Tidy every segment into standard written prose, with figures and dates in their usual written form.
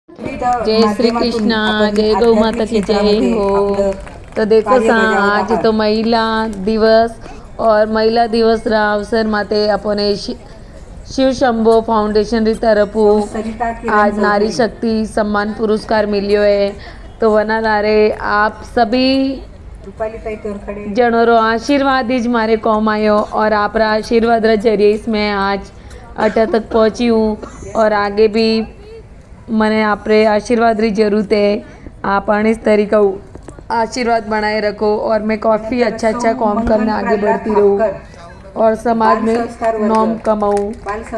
जय श्री कृष्णा, जय गौ माता की जय हो। तो देखो सा आज तो महिला दिवस और महिला दिवस रा अवसर माते अपने शिव शंभो फाउंडेशन री तरफु आज नारी शक्ति सम्मान पुरस्कार मिलियो है। तो वना लारे आप सभी जनों रो आशीर्वाद दीज मारे कौम आयो और आप रा आशीर्वाद रा जरिए इसमें आज अटा तक पहुंची हूँ और आगे भी मने आपरे आशीर्वाद री जरूरत है। आप इस तरीका आशीर्वाद बनाए रखो और मैं काफ़ी अच्छा काम करने आगे बढ़ती रहूँ और समाज में नाम कमाऊँ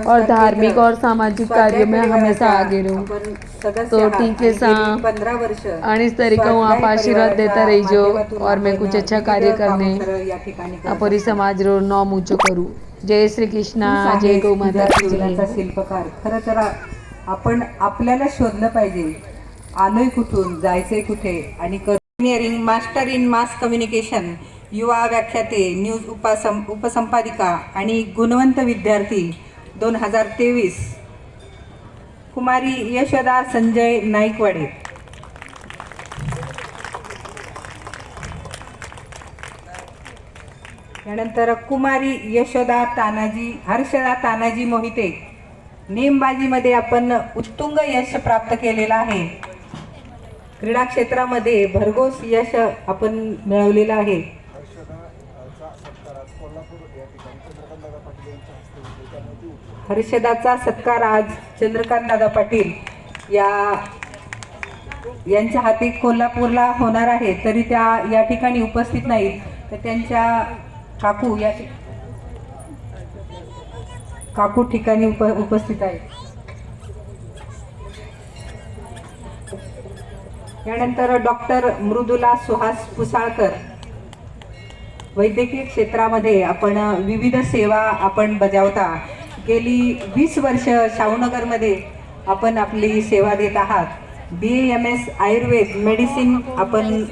और धार्मिक और सामाजिक कार्यों में हमेशा आगे रहूँ। तो ठीक है सा इस तरीका हूँ आप आशीर्वाद देता रहिजो और मैं कुछ अच्छा कार्य करने अपनी समाज रो नाम ऊंचो करूँ। जय श्री कृष्णा, जय गौ माता की जय। शिल्पकार खरं तर आपण आपल्याला शोधलं पाहिजे, आलोय कुठून, जायचंय कुठे आणि engineering master in mass communication, युवा व्याख्याते, न्यूज उपसंपादिका आणि गुणवंत विद्यार्थी 2023 कुमारी यशोदा संजय नाईकवाडे। यानंतर कुमारी यशोदा हर्षदा तानाजी मोहिते, नेमबाजीमध्ये आपण उत्तुंग यश प्राप्त केलेलं आहे। क्रीडा क्षेत्रामध्ये भरघोस यश आपण मिळवलेलं आहे। हर्षदाचा सत्कार आज चंद्रकांत दादा पाटील यांच्या हाती कोल्हापूरला होणार आहे। तरी त्या या ठिकाणी उपस्थित नाहीत, तर त्यांच्या काकू ठिकाणी उपस्थित आहेत। यानंतर डॉक्टर मृदुला सुहास पुसाळकर, वैद्यकीय क्षेत्रामध्ये आपण विविध सेवा आपण बजावता। गेली 20 वर्ष शाहूनगरमध्ये आपण आपली सेवा देत आहात। BAMS आयुर्वेद मेडिसिन आपण